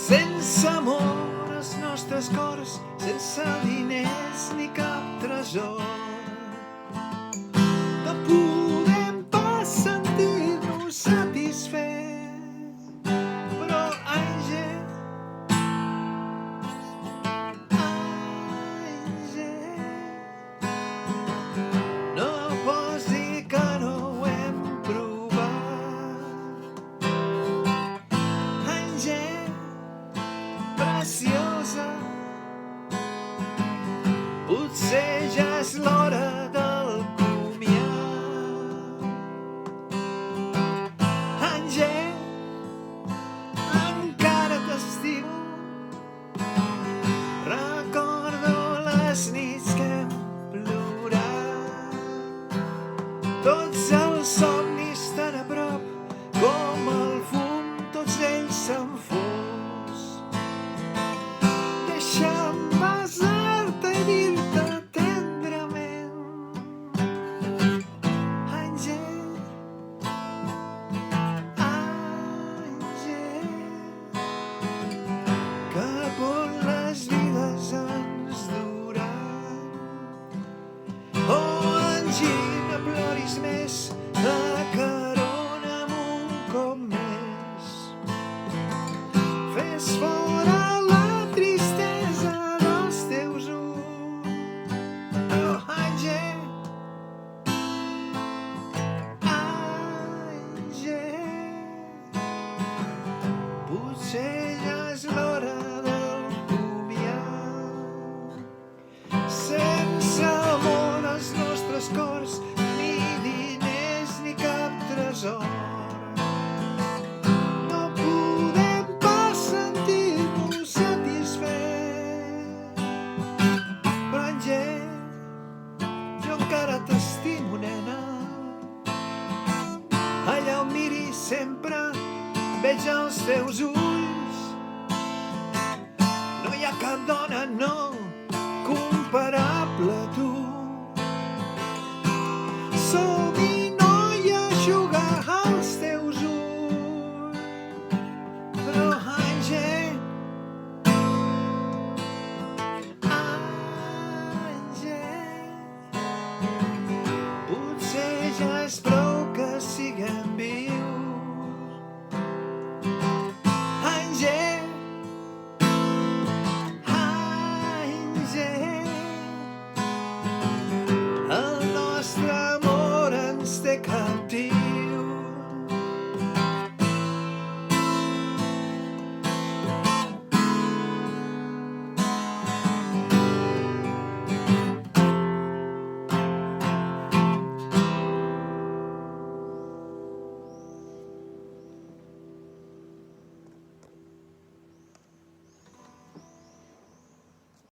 Sense amor els nostres cors, sense diners ni cap tresor, no podem pas sentir-nos satisfets. Però Àngel, no pots dir que no ho hem provat. Àngel, preciosa, potser ja és l'hora del comiat. Àngel, encara t'estimo, recordo les nits que hem plorat, tots els somnis tan a prop com el fum, tots ells se'n fos. Deixa'm besar-te i dir-te tendrament, Àngel, Àngel, cap on les vides ens duran. Oh, Angina, ploris més, acarona'm un cop més. Fes fora la tristesa dels teus ulls. Oh, Àngel, Àngel, potser ja és l'hora del comiat. Sense amor als nostres cors, ni diners ni cap tresor,